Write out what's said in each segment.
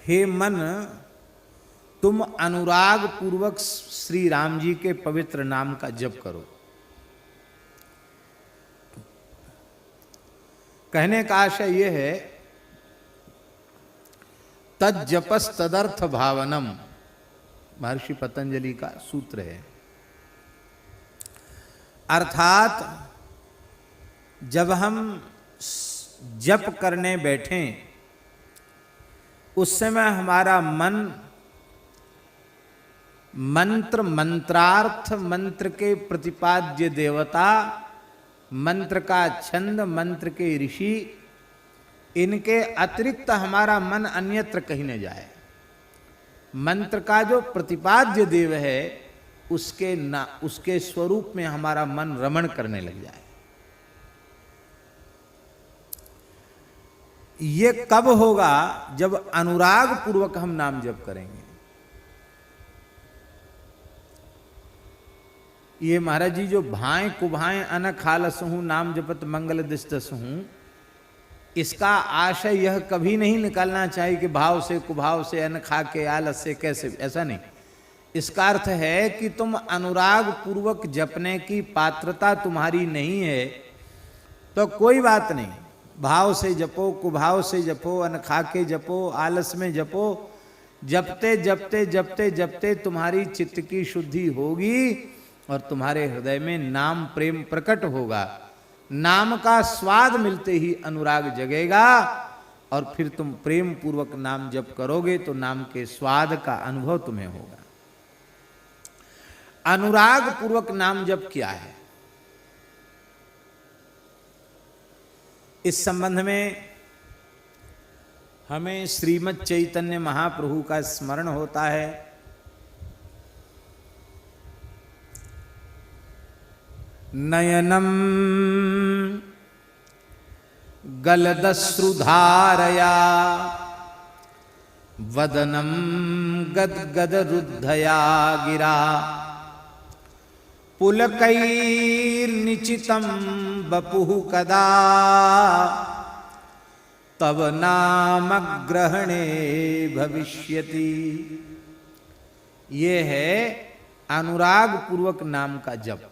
हे मन, तुम अनुराग पूर्वक श्री राम जी के पवित्र नाम का जप करो। कहने का आशय यह है, तज्जपस तदर्थ भावनम, महर्षि पतंजलि का सूत्र है। अर्थात जब हम जप करने बैठें उस समय हमारा मन मंत्र, मंत्रार्थ, मंत्र के प्रतिपाद्य देवता, मंत्र का छंद, मंत्र के ऋषि, इनके अतिरिक्त हमारा मन अन्यत्र कहीं न जाए। मंत्र का जो प्रतिपाद्य देव है उसके स्वरूप में हमारा मन रमण करने लग जाए। ये कब होगा? जब अनुराग पूर्वक हम नाम जप करेंगे। ये महाराज जी जो भाएं कुभाएं अन खालस हूं नाम जपत मंगल दिस्तस हूं, इसका आशय यह कभी नहीं निकालना चाहिए कि भाव से कुभाव से अन्न खा के आलस से कैसे, ऐसा नहीं। इसका अर्थ है कि तुम अनुराग पूर्वक जपने की पात्रता तुम्हारी नहीं है तो कोई बात नहीं, भाव से जपो, कुभाव से जपो, अन्न खा के जपो, आलस में जपो। जपते जपते जपते जपते तुम्हारी चित्त की शुद्धि होगी और तुम्हारे हृदय में नाम प्रेम प्रकट होगा। नाम का स्वाद मिलते ही अनुराग जगेगा और फिर तुम प्रेम पूर्वक नाम जप करोगे तो नाम के स्वाद का अनुभव तुम्हें होगा। अनुराग पूर्वक नाम जप क्या है? इस संबंध में हमें श्रीमद् चैतन्य महाप्रभु का स्मरण होता है। नयनम गलदश्रुधारया वदनम गदगद रुद्धया गिरा पुलकैर्निचितं बपुः कदा तव नाम ग्रहणे भविष्यति। ये है अनुराग पूर्वक नाम का जप।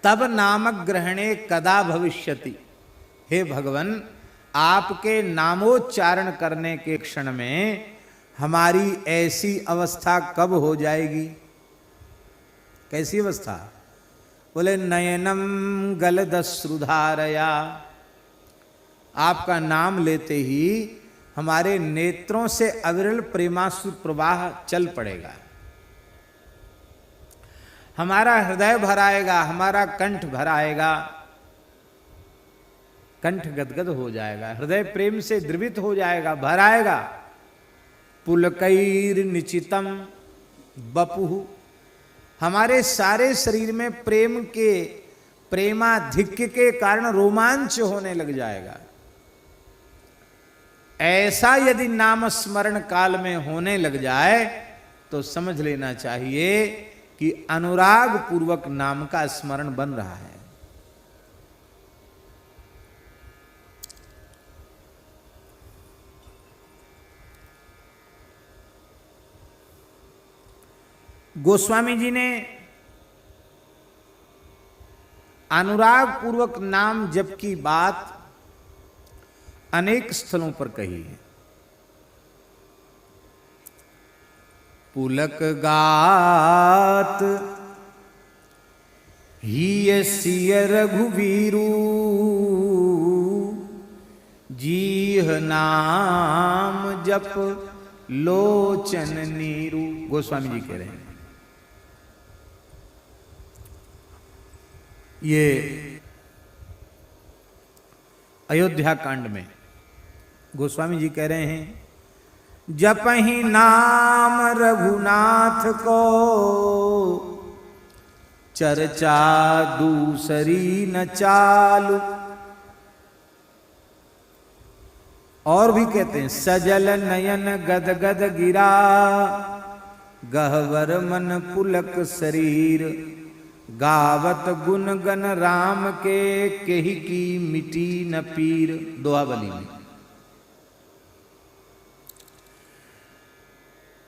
तब नामक ग्रहणे कदा भविष्यति। हे भगवान, आपके नामोच्चारण करने के क्षण में हमारी ऐसी अवस्था कब हो जाएगी? कैसी अवस्था? बोले नयनम गलदश्रुधारया, आपका नाम लेते ही हमारे नेत्रों से अविरल प्रेमाश्रु प्रवाह चल पड़ेगा। हमारा हृदय भर आएगा, हमारा कंठ भर आएगा, कंठ गदगद हो जाएगा, हृदय प्रेम से द्रवित हो जाएगा, भर आएगा। पुलकैर निचितम बपुः, हमारे सारे शरीर में प्रेम के प्रेमाधिक्य के कारण रोमांच होने लग जाएगा। ऐसा यदि नाम स्मरण काल में होने लग जाए तो समझ लेना चाहिए कि अनुराग पूर्वक नाम का स्मरण बन रहा है। गोस्वामी जी ने अनुराग पूर्वक नाम जप की बात अनेक स्थलों पर कही है। पुलक गात ही सिय रघुवीरू जीह नाम जप लोचन नीरू। गोस्वामी जी कह रहे हैं ये अयोध्या कांड में गोस्वामी जी कह रहे हैं, जपहि नाम रघुनाथ को चर्चा दूसरी न चालू। और भी कहते हैं, सजल नयन गदगद गिरा गहवर मन पुलक शरीर गावत गुण गन राम के केहि की मिटी न पीर। दोहावली में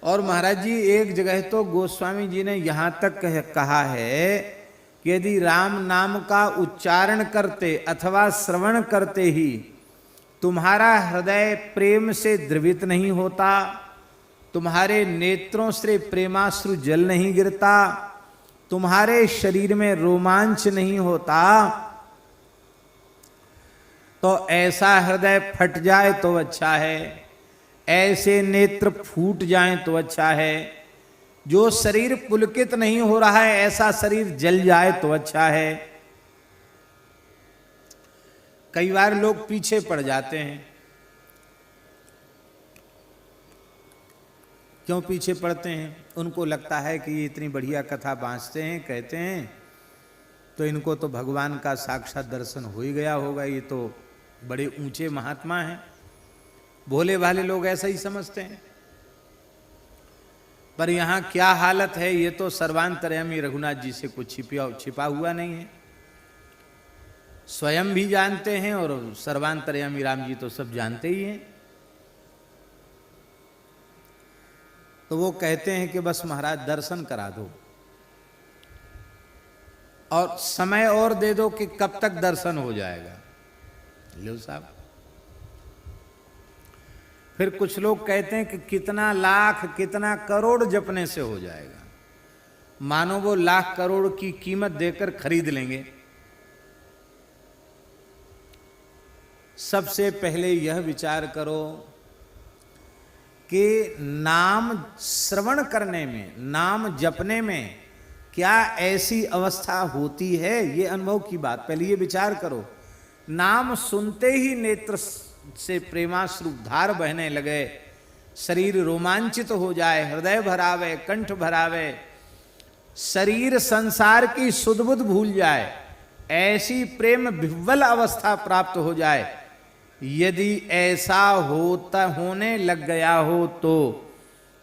और महाराज जी एक जगह तो गोस्वामी जी ने यहां तक कहा है कि यदि राम नाम का उच्चारण करते अथवा श्रवण करते ही तुम्हारा हृदय प्रेम से द्रवित नहीं होता, तुम्हारे नेत्रों से प्रेमाश्रु जल नहीं गिरता, तुम्हारे शरीर में रोमांच नहीं होता, तो ऐसा हृदय फट जाए तो अच्छा है, ऐसे नेत्र फूट जाएं तो अच्छा है। जो शरीर पुलकित नहीं हो रहा है ऐसा शरीर जल जाए तो अच्छा है। कई बार लोग पीछे पड़ जाते हैं। क्यों पीछे पड़ते हैं? उनको लगता है कि ये इतनी बढ़िया कथा बांचते हैं, कहते हैं, तो इनको तो भगवान का साक्षात दर्शन हो ही गया होगा, ये तो बड़े ऊंचे महात्मा हैं। भोले भाले लोग ऐसा ही समझते हैं। पर यहां क्या हालत है ये तो सर्वांतर्यामी रघुनाथ जी से कुछ छिपा हुआ नहीं है। स्वयं भी जानते हैं और सर्वांतर्यामी राम जी तो सब जानते ही हैं। तो वो कहते हैं कि बस महाराज दर्शन करा दो और समय और दे दो कि कब तक दर्शन हो जाएगा। लो साहब। फिर कुछ लोग कहते हैं कि कितना लाख कितना करोड़ जपने से हो जाएगा। मानो वो लाख करोड़ की कीमत देकर खरीद लेंगे। सबसे पहले यह विचार करो कि नाम श्रवण करने में, नाम जपने में क्या ऐसी अवस्था होती है? ये अनुभव की बात पहले ये विचार करो। नाम सुनते ही नेत्र से प्रेमाश्रु धार बहने लगे, शरीर रोमांचित हो जाए, हृदय भरावे, कंठ भरावे, शरीर संसार की सुध बुध भूल जाए, ऐसी प्रेम विह्वल अवस्था प्राप्त हो जाए। यदि ऐसा होने लग गया हो तो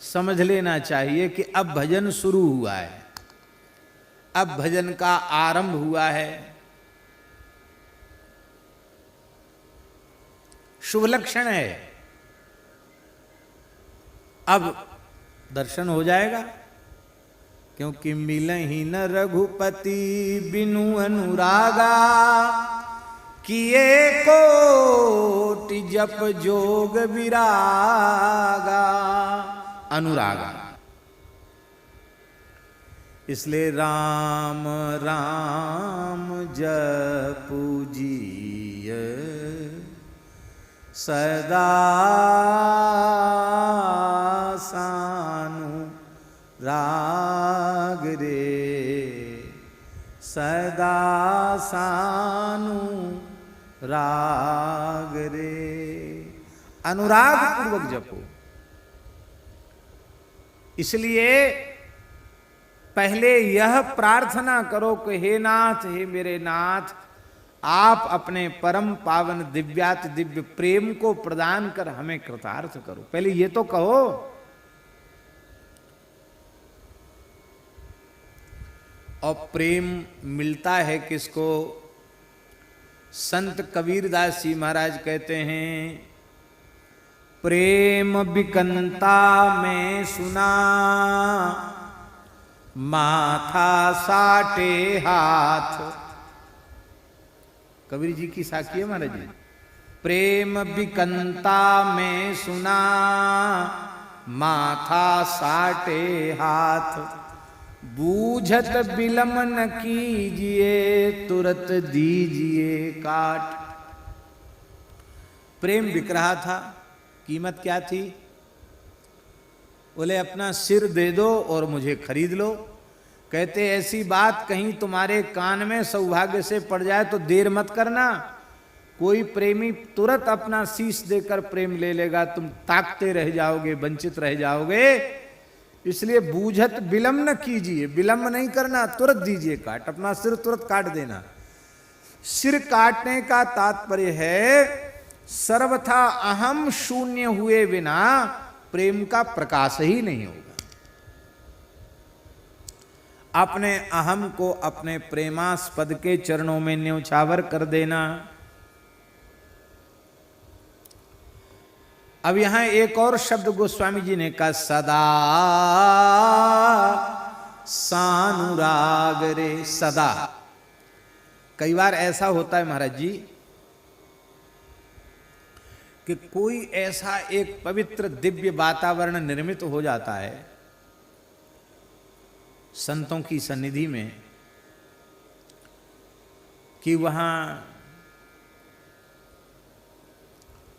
समझ लेना चाहिए कि अब भजन शुरू हुआ है, अब भजन का आरंभ हुआ है। शुभ लक्षण है। अब दर्शन हो जाएगा, क्योंकि मिलहि न रघुपति बिनु अनुरागा, किए कोटि जप जोग विरागा। अनुरागा, इसलिए राम राम जपू जिय सदा सानु राग रे, सदा सानु राग रे। अनुराग पूर्वक जपो। इसलिए पहले यह प्रार्थना करो कि हे नाथ, हे मेरे नाथ, आप अपने परम पावन दिव्याति दिव्य प्रेम को प्रदान कर हमें कृतार्थ करो। पहले ये तो कहो। और प्रेम मिलता है किसको? संत कबीरदास जी महाराज कहते हैं, प्रेम बिकंता में सुना, माथा साटे हाथ। कबीर जी की साखी है महाराज जी। प्रेम बिकंता में सुना, माथा साटे हाथ, बूझत बिलम न कीजिए, तुरत दीजिए काट। प्रेम बिक रहा था। कीमत क्या थी? बोले अपना सिर दे दो और मुझे खरीद लो। कहते ऐसी बात कहीं तुम्हारे कान में सौभाग्य से पड़ जाए तो देर मत करना। कोई प्रेमी तुरंत अपना शीश देकर प्रेम ले लेगा, तुम ताकते रह जाओगे, वंचित रह जाओगे। इसलिए बूझत विलंब न कीजिए, विलंब नहीं करना, तुरंत दीजिए काट, अपना सिर तुरंत काट देना। सिर काटने का तात्पर्य है सर्वथा अहम शून्य हुए बिना प्रेम का प्रकाश ही नहीं होगा। अपने अहम को अपने प्रेमास्पद के चरणों में न्यौछावर कर देना। अब यहां एक और शब्द गोस्वामी जी ने कहा, सदा सानुराग रे। सदा, कई बार ऐसा होता है महाराज जी कि कोई ऐसा एक पवित्र दिव्य वातावरण निर्मित हो जाता है संतों की सन्निधि में कि वहां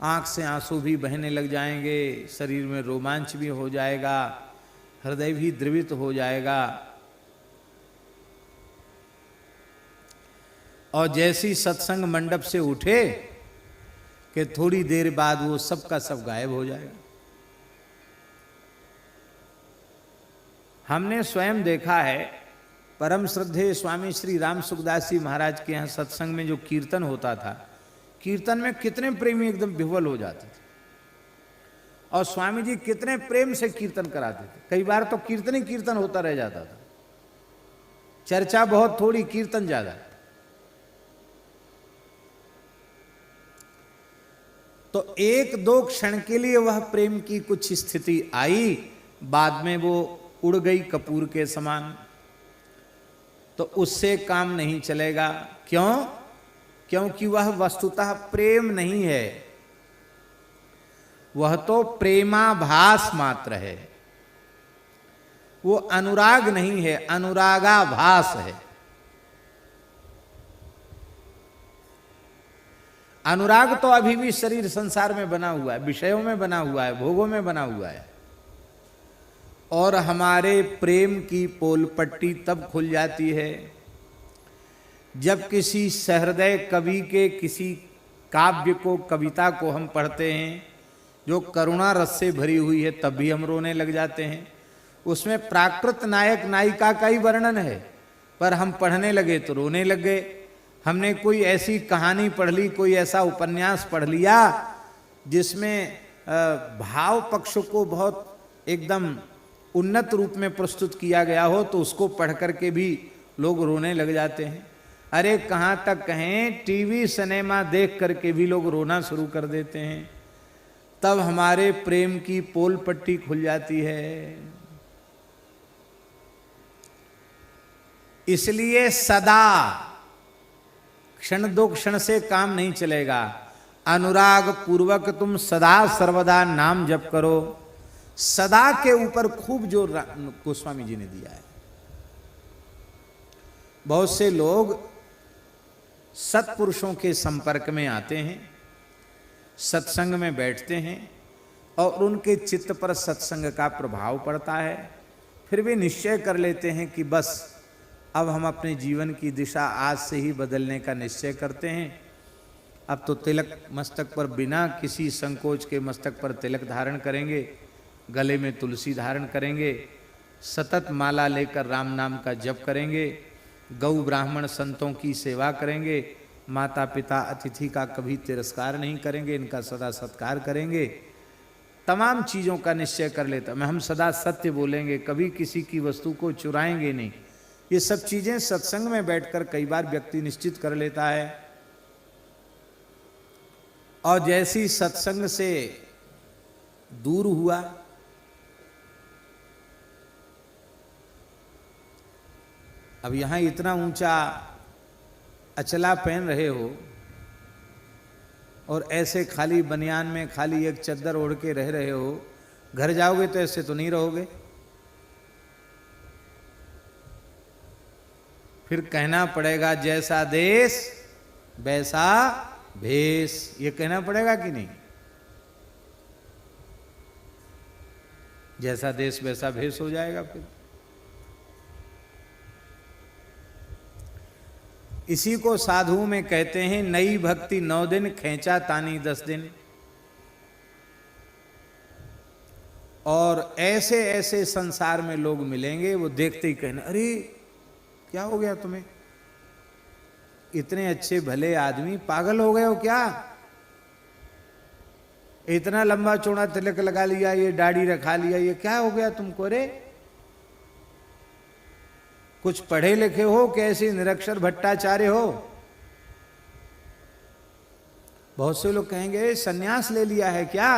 आंख से आंसू भी बहने लग जाएंगे, शरीर में रोमांच भी हो जाएगा, हृदय भी द्रवित हो जाएगा। और जैसी सत्संग मंडप से उठे कि थोड़ी देर बाद वो सब का सब गायब हो जाएगा। हमने स्वयं देखा है, परम श्रद्धेय स्वामी श्री राम सुखदास जी महाराज के यहाँ सत्संग में जो कीर्तन होता था, कीर्तन में कितने प्रेमी एकदम विह्वल हो जाते थे और स्वामी जी कितने प्रेम से कीर्तन कराते थे। कई बार तो कीर्तन ही कीर्तन होता रह जाता था, चर्चा बहुत थोड़ी, कीर्तन ज्यादा। तो एक दो क्षण के लिए वह प्रेम की कुछ स्थिति आई, बाद में वो उड़ गई कपूर के समान। तो उससे काम नहीं चलेगा। क्यों? क्योंकि वह वस्तुतः प्रेम नहीं है, वह तो प्रेमाभास मात्र है, वो अनुराग नहीं है, अनुरागाभास है। अनुराग तो अभी भी शरीर संसार में बना हुआ है, विषयों में बना हुआ है, भोगों में बना हुआ है। और हमारे प्रेम की पोल पट्टी तब खुल जाती है जब किसी सहृदय कवि के किसी काव्य को, कविता को हम पढ़ते हैं जो करुणा रस से भरी हुई है, तब भी हम रोने लग जाते हैं। उसमें प्राकृत नायक नायिका का ही वर्णन है, पर हम पढ़ने लगे तो रोने लग गए। हमने कोई ऐसी कहानी पढ़ ली, कोई ऐसा उपन्यास पढ़ लिया जिसमें भाव पक्ष को बहुत एकदम उन्नत रूप में प्रस्तुत किया गया हो, तो उसको पढ़ करके भी लोग रोने लग जाते हैं। अरे कहाँ तक कहें, टीवी सिनेमा देख करके भी लोग रोना शुरू कर देते हैं। तब हमारे प्रेम की पोल पट्टी खुल जाती है। इसलिए सदा, क्षण दो क्षण से काम नहीं चलेगा। अनुराग पूर्वक तुम सदा सर्वदा नाम जप करो। सदा के ऊपर खूब जोर गोस्वामी जी ने दिया है। बहुत से लोग सत्पुरुषों के संपर्क में आते हैं, सत्संग में बैठते हैं और उनके चित्त पर सत्संग का प्रभाव पड़ता है। फिर वे निश्चय कर लेते हैं कि बस अब हम अपने जीवन की दिशा आज से ही बदलने का निश्चय करते हैं। अब तो तिलक मस्तक पर बिना किसी संकोच के मस्तक पर तिलक धारण करेंगे, गले में तुलसी धारण करेंगे, सतत माला लेकर राम नाम का जप करेंगे, गौ ब्राह्मण संतों की सेवा करेंगे, माता पिता अतिथि का कभी तिरस्कार नहीं करेंगे, इनका सदा सत्कार करेंगे। तमाम चीज़ों का निश्चय कर लेता हम सदा सत्य बोलेंगे, कभी किसी की वस्तु को चुराएंगे नहीं। ये सब चीज़ें सत्संग में बैठकर कई बार व्यक्ति निश्चित कर लेता है। और जैसी सत्संग से दूर हुआ, अब यहां इतना ऊंचा अचला पहन रहे हो और ऐसे खाली बनियान में खाली एक चद्दर ओढ़ के रह रहे हो, घर जाओगे तो ऐसे तो नहीं रहोगे। फिर कहना पड़ेगा जैसा देश वैसा भेष, ये कहना पड़ेगा कि नहीं? जैसा देश वैसा भेष हो जाएगा। फिर इसी को साधु में कहते हैं नई भक्ति 9 दिन, खेचा तानी 10 दिन। और ऐसे ऐसे संसार में लोग मिलेंगे, वो देखते ही कहना अरे क्या हो गया तुम्हें, इतने अच्छे भले आदमी, पागल हो गए हो क्या? इतना लंबा चौड़ा तिलक लगा लिया, ये दाढ़ी रखा लिया, ये क्या हो गया तुमको? रे कुछ पढ़े लिखे हो कि ऐसे निरक्षर भट्टाचार्य हो? बहुत से लोग कहेंगे सन्यास ले लिया है क्या?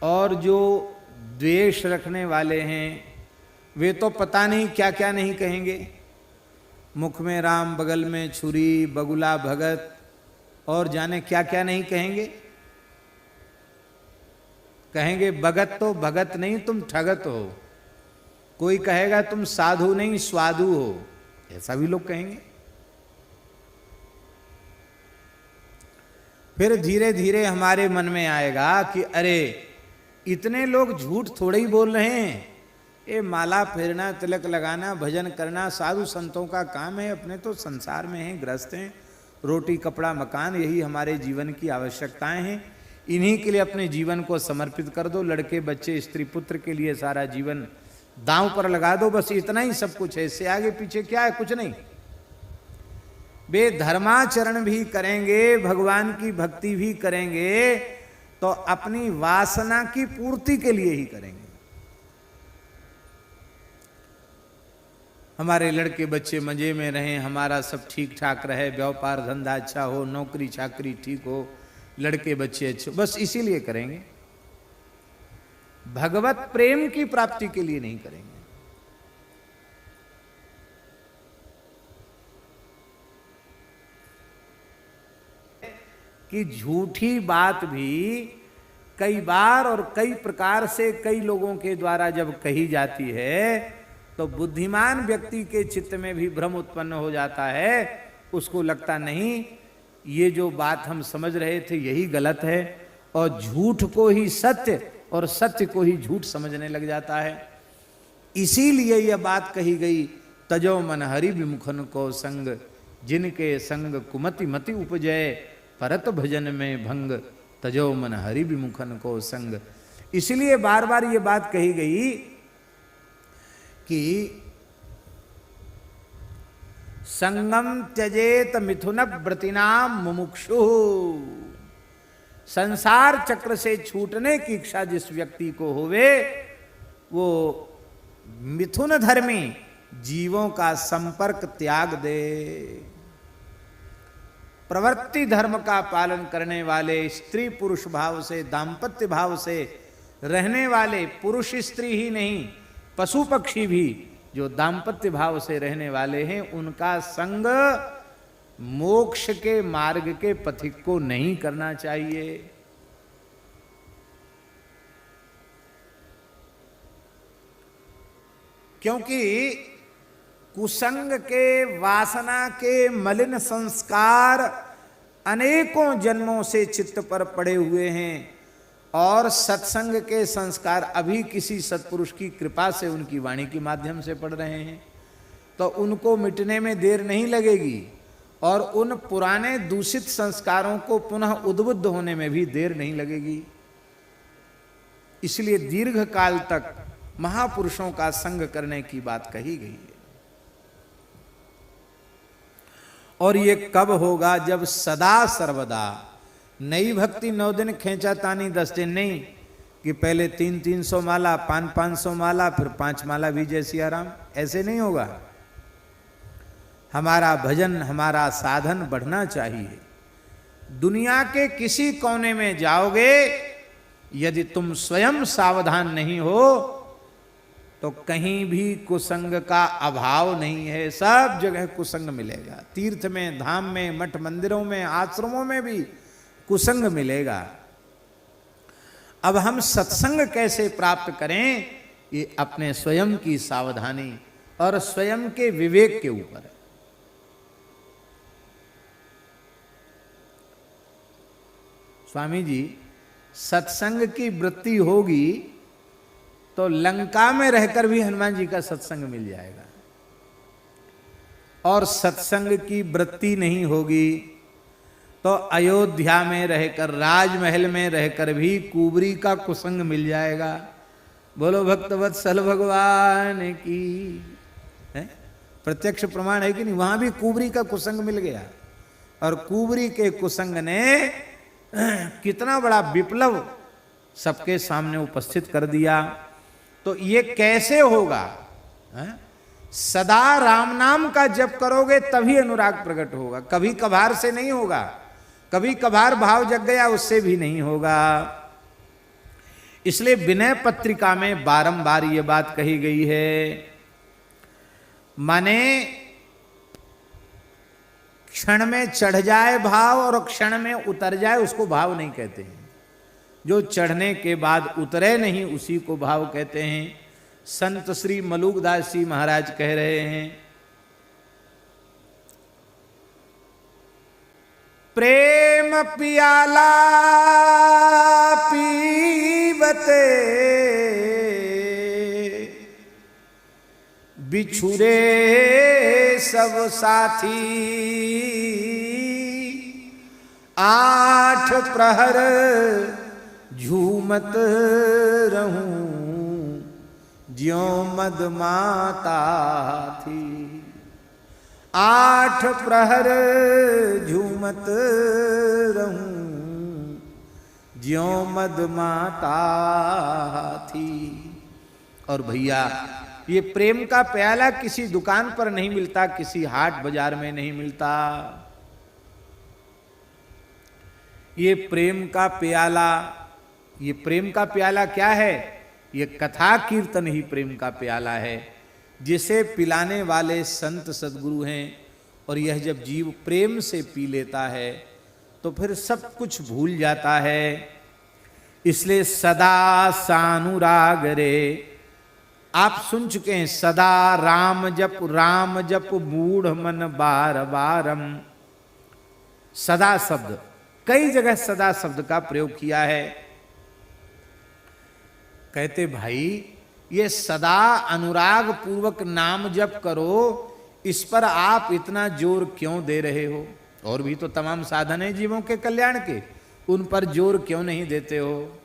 और जो द्वेष रखने वाले हैं वे तो पता नहीं क्या क्या नहीं कहेंगे। मुख में राम, बगल में छुरी, बगुला भगत, और जाने क्या क्या नहीं कहेंगे। कहेंगे भगत तो भगत नहीं, तुम ठगत हो। कोई कहेगा तुम साधु नहीं स्वादु हो, ऐसा भी लोग कहेंगे। फिर धीरे धीरे हमारे मन में आएगा कि अरे इतने लोग झूठ थोड़े ही बोल रहे हैं। ये माला फेरना, तिलक लगाना, भजन करना साधु संतों का काम है। अपने तो संसार में हैं, ग्रस्त हैं, रोटी कपड़ा मकान यही हमारे जीवन की आवश्यकताएं हैं। इन्हीं के लिए अपने जीवन को समर्पित कर दो। लड़के बच्चे स्त्री पुत्र के लिए सारा जीवन दांव पर लगा दो, बस इतना ही सब कुछ है। इससे आगे पीछे क्या है? कुछ नहीं। वे धर्माचरण भी करेंगे, भगवान की भक्ति भी करेंगे, तो अपनी वासना की पूर्ति के लिए ही करेंगे। हमारे लड़के बच्चे मजे में रहें, हमारा सब ठीक ठाक रहे, व्यापार धंधा अच्छा हो, नौकरी चाकरी ठीक हो, लड़के बच्चे अच्छे, बस इसीलिए करेंगे। भगवत प्रेम की प्राप्ति के लिए नहीं करेंगे। कि झूठी बात भी कई बार और कई प्रकार से कई लोगों के द्वारा जब कही जाती है तो बुद्धिमान व्यक्ति के चित्त में भी भ्रम उत्पन्न हो जाता है। उसको लगता नहीं ये जो बात हम समझ रहे थे यही गलत है, और झूठ को ही सत्य और सत्य को ही झूठ समझने लग जाता है। इसीलिए यह बात कही गई, तजो मन हरि विमुखन को संग, जिनके संग कुमति मति उपजय, परत भजन में भंग, तजो मन हरि विमुखन को संग। इसलिए बार बार ये बात कही गई कि संगम त्यजेत मिथुन व्रतिनाम मुमुक्षु। संसार चक्र से छूटने की इच्छा जिस व्यक्ति को होवे वो मिथुन धर्मी जीवों का संपर्क त्याग दे। प्रवृत्ति धर्म का पालन करने वाले, स्त्री पुरुष भाव से, दाम्पत्य भाव से रहने वाले, पुरुष स्त्री ही नहीं पशु पक्षी भी जो दाम्पत्य भाव से रहने वाले हैं, उनका संग मोक्ष के मार्ग के पथिक को नहीं करना चाहिए। क्योंकि कुसंग के, वासना के मलिन संस्कार अनेकों जन्मों से चित्त पर पड़े हुए हैं, और सत्संग के संस्कार अभी किसी सत्पुरुष की कृपा से उनकी वाणी के माध्यम से पड़ रहे हैं, तो उनको मिटने में देर नहीं लगेगी, और उन पुराने दूषित संस्कारों को पुनः उद्बुद्ध होने में भी देर नहीं लगेगी। इसलिए दीर्घ काल तक महापुरुषों का संग करने की बात कही गई है। और ये कब होगा? जब सदा सर्वदा नई भक्ति 9 दिन, खेचा तानी 10 दिन नहीं, कि पहले 300-300 माला, 500-500 माला, फिर 5 माला भी जय सिया राम, ऐसे नहीं होगा। हमारा भजन, हमारा साधन बढ़ना चाहिए। दुनिया के किसी कोने में जाओगे, यदि तुम स्वयं सावधान नहीं हो तो कहीं भी कुसंग का अभाव नहीं है। सब जगह कुसंग मिलेगा, तीर्थ में, धाम में, मठ मंदिरों में, आश्रमों में भी कुसंग मिलेगा। अब हम सत्संग कैसे प्राप्त करें? ये अपने स्वयं की सावधानी और स्वयं के विवेक के ऊपर है। स्वामी जी, सत्संग की वृत्ति होगी तो लंका में रहकर भी हनुमान जी का सत्संग मिल जाएगा, और सत्संग की वृत्ति नहीं होगी तो अयोध्या में रहकर, राजमहल में रहकर भी कुबरी का कुसंग मिल जाएगा। बोलो भक्तवत्सल भगवान की। प्रत्यक्ष प्रमाण है कि नहीं? वहां भी कुबरी का कुसंग मिल गया, और कुबरी के कुसंग ने कितना बड़ा विप्लव सबके सामने उपस्थित कर दिया। तो ये कैसे होगा? सदा राम नाम का जप करोगे तभी अनुराग प्रकट होगा, कभी कभार से नहीं होगा। कभी कभार भाव जग गया उससे भी नहीं होगा। इसलिए विनय पत्रिका में बारंबार ये बात कही गई है। माने क्षण में चढ़ जाए भाव और क्षण में उतर जाए उसको भाव नहीं कहते हैं। जो चढ़ने के बाद उतरे नहीं उसी को भाव कहते हैं। संत श्री मलुकदास जी महाराज कह रहे हैं, प्रेम पियाला पीबते बिछुरे सब साथी, 8 प्रहर झूमत रहूं ज्यों मदमाता थी। 8 प्रहर झूमत रहूं ज्यों मदमाता थी। और भैया ये प्रेम का प्याला किसी दुकान पर नहीं मिलता, किसी हाट बाजार में नहीं मिलता। ये प्रेम का प्याला, ये प्रेम का प्याला क्या है? ये कथा कीर्तन ही प्रेम का प्याला है, जिसे पिलाने वाले संत सद्गुरु हैं। और यह जब जीव प्रेम से पी लेता है तो फिर सब कुछ भूल जाता है। इसलिए सदा सानुराग रे, आप सुन चुके हैं, सदा राम जप मूढ़ मन बार बारम। सदा शब्द, कई जगह सदा शब्द का प्रयोग किया है। कहते भाई ये सदा अनुराग पूर्वक नाम जप करो, इस पर आप इतना जोर क्यों दे रहे हो? और भी तो तमाम साधन है जीवों के कल्याण के, उन पर जोर क्यों नहीं देते हो?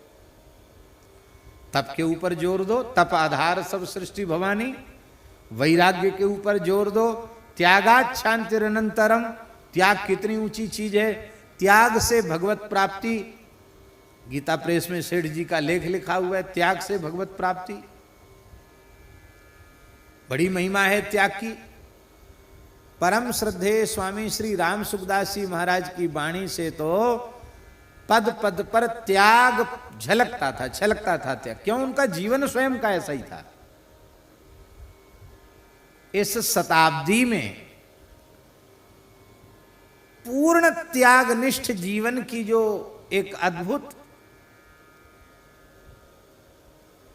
तप के ऊपर जोर दो, तप आधार सब सृष्टि भवानी। वैराग्य के ऊपर जोर दो, त्यागात् शांतिरनंतरम। त्याग कितनी ऊंची चीज है, त्याग से भगवत प्राप्ति। गीता प्रेस में सेठ जी का लेख लिखा हुआ है, त्याग से भगवत प्राप्ति। बड़ी महिमा है त्याग की। परम श्रद्धेय स्वामी श्री राम सुखदास जी महाराज की वाणी से तो पद पद पर त्याग झलकता था, छलकता था त्याग। क्यों? उनका जीवन स्वयं का ऐसा ही था। इस शताब्दी में पूर्ण त्यागनिष्ठ जीवन की जो एक अद्भुत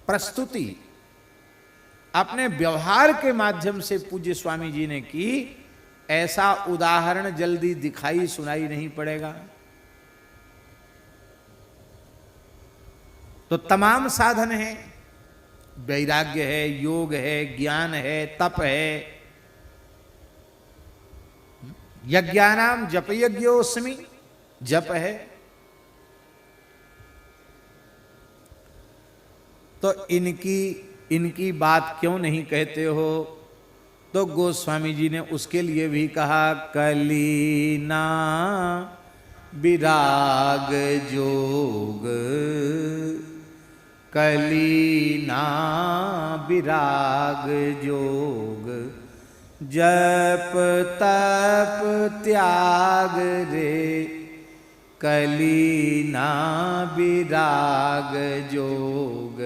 प्रस्तुति अपने व्यवहार के माध्यम से पूज्य स्वामी जी ने की, ऐसा उदाहरण जल्दी दिखाई सुनाई नहीं पड़ेगा। तो तमाम साधन है, वैराग्य है, योग है, ज्ञान है, तप है। यज्ञानाम जप यज्ञोस्मि, जप है। तो इनकी बात क्यों नहीं कहते हो? तो गोस्वामी जी ने उसके लिए भी कहा, कलीना विराग जोग, कलीना विराग जोग, जप तप त्याग रे, कलीना विराग जोग,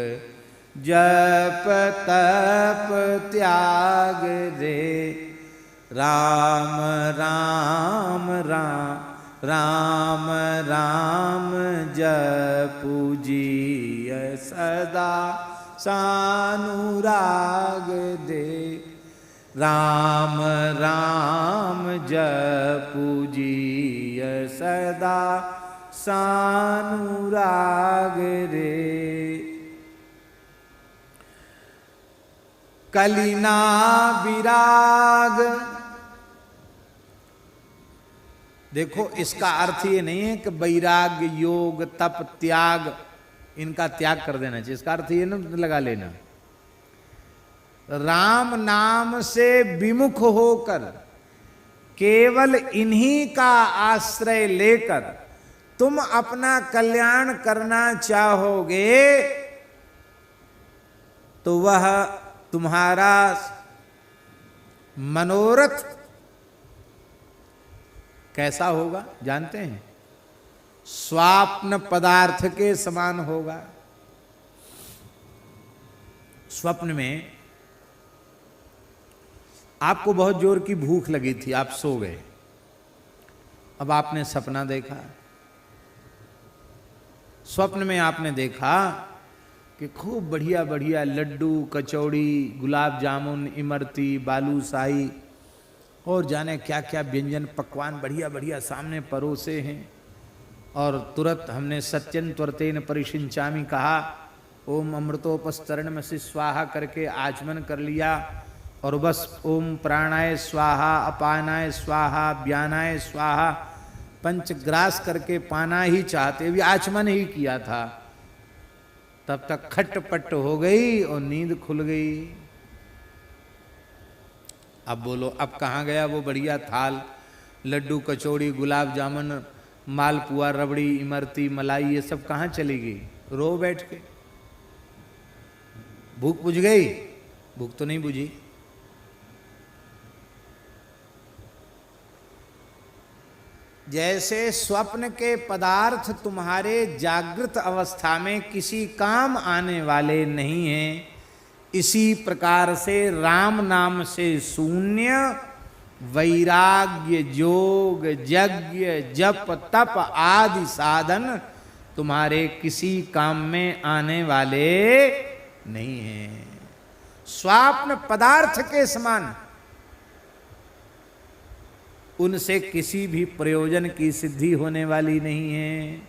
जप तप त्याग रे, राम राम राम राम राम जपू जी सदा सानुराग दे, राम राम जपू जी सदा सानुराग रे। कलिना विराग, देखो इसका अर्थ ये नहीं है कि वैराग्य योग तप त्याग इनका त्याग कर देना चाहिए। इसका अर्थ ये न लगा लेना, राम नाम से विमुख होकर केवल इन्हीं का आश्रय लेकर तुम अपना कल्याण करना चाहोगे तो वह तुम्हारा मनोरथ कैसा होगा जानते हैं? स्वाप्न पदार्थ के समान होगा। स्वप्न में आपको बहुत जोर की भूख लगी थी, आप सो गए। अब आपने सपना देखा, स्वप्न में आपने देखा कि खूब बढ़िया बढ़िया लड्डू, कचौड़ी, गुलाब जामुन, इमरती, बालूशाही और जाने क्या क्या व्यंजन पकवान बढ़िया बढ़िया सामने परोसे हैं। और तुरंत हमने सत्यन त्वरतेन परिशिंचामि कहा, ओम अमृतोपस्तरणमसि स्वाहा करके आचमन कर लिया और बस ओम प्राणाय स्वाहा, अपानाय स्वाहा, व्यानाय स्वाहा पंचग्रास करके पाना ही चाहते, भी आचमन ही किया था। तब तक खटपट हो गई और नींद खुल गई। अब बोलो, अब कहाँ गया वो बढ़िया थाल, लड्डू, कचौड़ी, गुलाब जामुन, मालपुआ, रबड़ी, इमरती, मलाई, ये सब कहाँ चली गई? रो बैठ के। भूख बुझ गई? भूख तो नहीं बुझी। जैसे स्वप्न के पदार्थ तुम्हारे जागृत अवस्था में किसी काम आने वाले नहीं हैं, इसी प्रकार से राम नाम से शून्य वैराग्य, योग, यज्ञ, जप, तप आदि साधन तुम्हारे किसी काम में आने वाले नहीं हैं। स्वप्न पदार्थ के समान, उनसे किसी भी प्रयोजन की सिद्धि होने वाली नहीं है।